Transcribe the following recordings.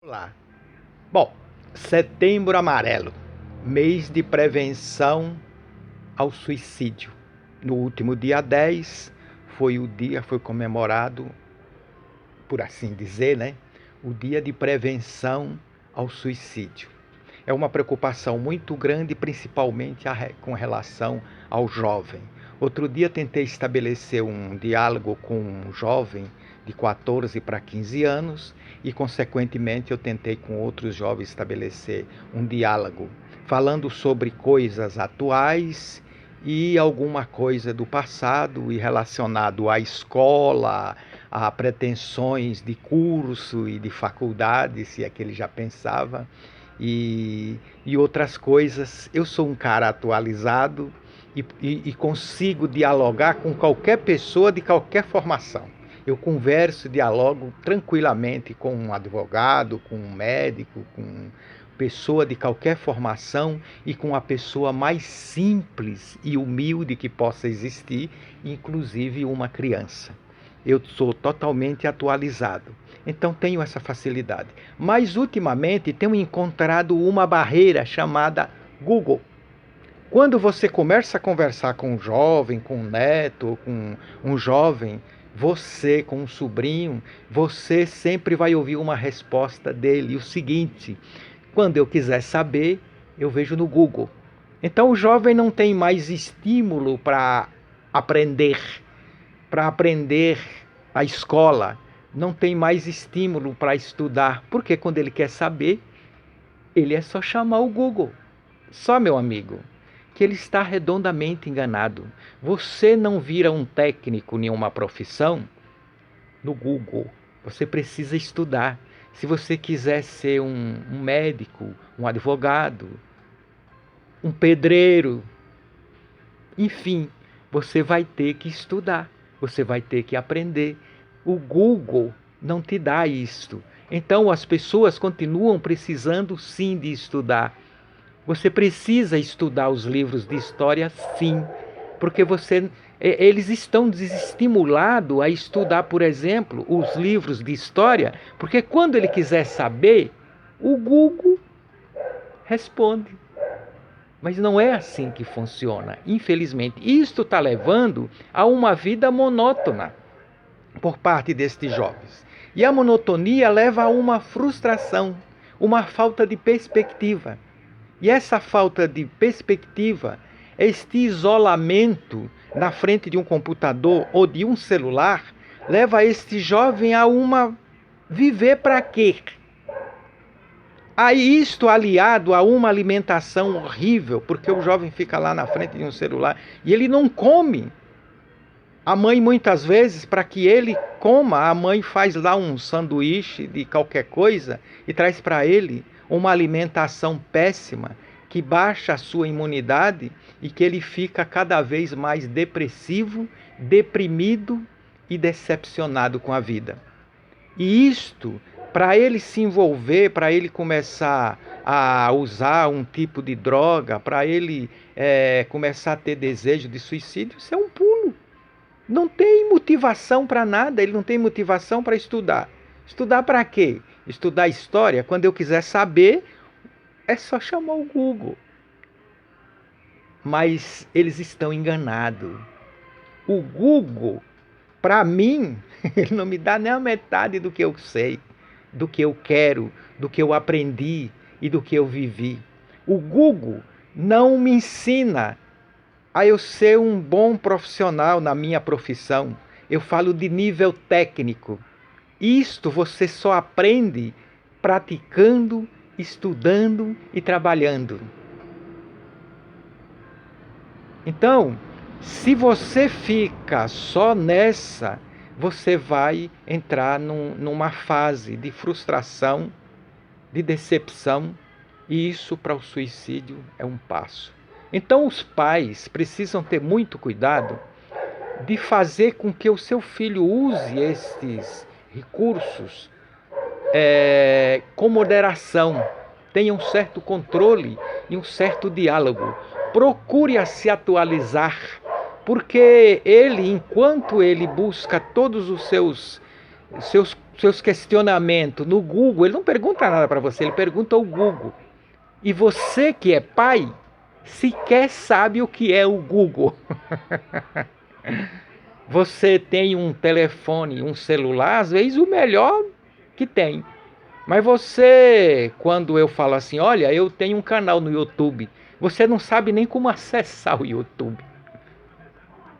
Olá. Bom, Setembro Amarelo, mês de prevenção ao suicídio. No último dia 10 foi comemorado, por assim dizer, né? O dia de prevenção ao suicídio. É uma preocupação muito grande, principalmente com relação ao jovem. Outro dia tentei estabelecer um diálogo com um jovem de 14 para 15 anos e, consequentemente, eu tentei com outros jovens estabelecer um diálogo falando sobre coisas atuais e alguma coisa do passado e relacionado à escola, a pretensões de curso e de faculdade, se é que ele já pensava, e outras coisas. Eu sou um cara atualizado e consigo dialogar com qualquer pessoa de qualquer formação. Eu converso, dialogo tranquilamente com um advogado, com um médico, com pessoa de qualquer formação e com a pessoa mais simples e humilde que possa existir, inclusive uma criança. Eu sou totalmente atualizado, então tenho essa facilidade. Mas ultimamente tenho encontrado uma barreira chamada Google. Quando você começa a conversar com um jovem, com um neto, com um jovem, você com um sobrinho, você sempre vai ouvir uma resposta dele. O seguinte: quando eu quiser saber, eu vejo no Google. Então o jovem não tem mais estímulo aprender, para aprender a escola, não tem mais estímulo para estudar, porque quando ele quer saber, ele é só chamar o Google. Só, meu amigo, que ele está redondamente enganado. Você não vira um técnico em uma profissão no Google. Você precisa estudar. Se você quiser ser um médico, um advogado, um pedreiro, enfim, você vai ter que estudar. Você vai ter que aprender. O Google não te dá isto. Então as pessoas continuam precisando sim de estudar. Você precisa estudar os livros de história, sim, porque eles estão desestimulados a estudar, por exemplo, os livros de história, porque quando ele quiser saber, o Google responde. Mas não é assim que funciona, infelizmente. Isto está levando a uma vida monótona por parte destes jovens. E a monotonia leva a uma frustração, uma falta de perspectiva. E essa falta de perspectiva, este isolamento na frente de um computador ou de um celular, leva este jovem a viver para quê? Aí isto aliado a uma alimentação horrível, porque o jovem fica lá na frente de um celular e ele não come. A mãe, muitas vezes, para que ele coma, a mãe faz lá um sanduíche de qualquer coisa e traz para ele uma alimentação péssima que baixa a sua imunidade e que ele fica cada vez mais depressivo, deprimido e decepcionado com a vida. E isto, para ele se envolver, para ele começar a usar um tipo de droga, para ele começar a ter desejo de suicídio, isso é um pulo. Não tem motivação para nada, ele não tem motivação para estudar. Estudar para quê? Estudar história? Quando eu quiser saber, é só chamar o Google. Mas eles estão enganados. O Google, para mim, ele não me dá nem a metade do que eu sei, do que eu quero, do que eu aprendi e do que eu vivi. O Google não me ensina a eu ser um bom profissional na minha profissão. Eu falo de nível técnico. Isto você só aprende praticando, estudando e trabalhando. Então, se você fica só nessa, você vai entrar numa fase de frustração, de decepção, e isso para o suicídio é um passo. Então os pais precisam ter muito cuidado de fazer com que o seu filho use estes recursos com moderação, tenha um certo controle e um certo diálogo. Procure se atualizar, porque ele, enquanto ele busca todos os seus seus questionamentos no Google, ele não pergunta nada para você, ele pergunta ao Google. E você que é pai, sequer sabe o que é o Google. Você tem um telefone, um celular, às vezes o melhor que tem. Mas você, quando eu falo assim, olha, eu tenho um canal no YouTube, você não sabe nem como acessar o YouTube.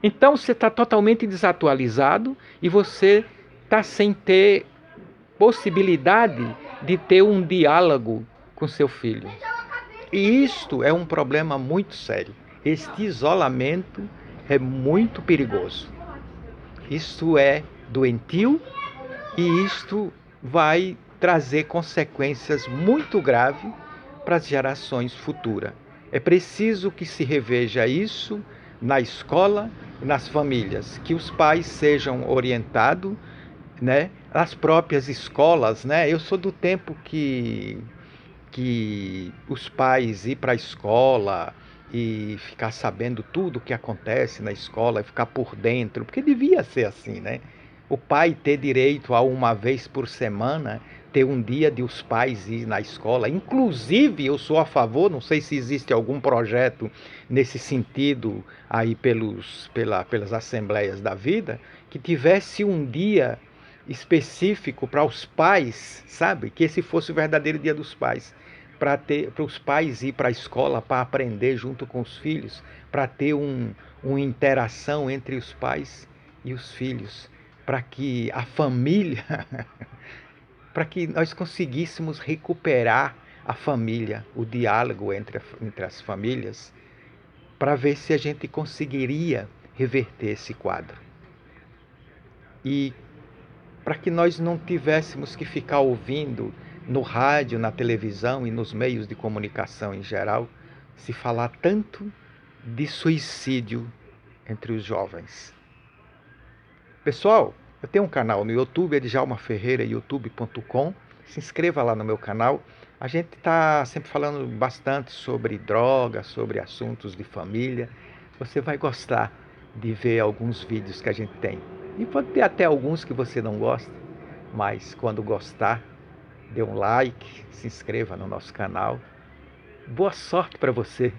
Então você está totalmente desatualizado e você está sem ter possibilidade de ter um diálogo com seu filho. E isto é um problema muito sério. Este isolamento é muito perigoso. Isto é doentio e isto vai trazer consequências muito graves para as gerações futuras. É preciso que se reveja isso na escola e nas famílias, que os pais sejam orientados, né? As próprias escolas, né? Eu sou do tempo que os pais ir para a escola e ficar sabendo tudo o que acontece na escola e ficar por dentro, porque devia ser assim, né? O pai ter direito a uma vez por semana, ter um dia de os pais ir na escola. Inclusive, eu sou a favor, não sei se existe algum projeto nesse sentido aí pelas assembleias da vida, que tivesse um dia específico para os pais, sabe? Que esse fosse o verdadeiro dia dos pais, para os pais ir para a escola para aprender junto com os filhos, para ter uma interação entre os pais e os filhos, para que a família, para que nós conseguíssemos recuperar a família, o diálogo entre as famílias, para ver se a gente conseguiria reverter esse quadro. E para que nós não tivéssemos que ficar ouvindo no rádio, na televisão e nos meios de comunicação em geral, se falar tanto de suicídio entre os jovens. Pessoal, eu tenho um canal no YouTube, é Djalma Ferreira, youtube.com. Se inscreva lá no meu canal. A gente está sempre falando bastante sobre droga, sobre assuntos de família. Você vai gostar de ver alguns vídeos que a gente tem. E pode ter até alguns que você não gosta, mas quando gostar, dê um like, se inscreva no nosso canal. Boa sorte para você!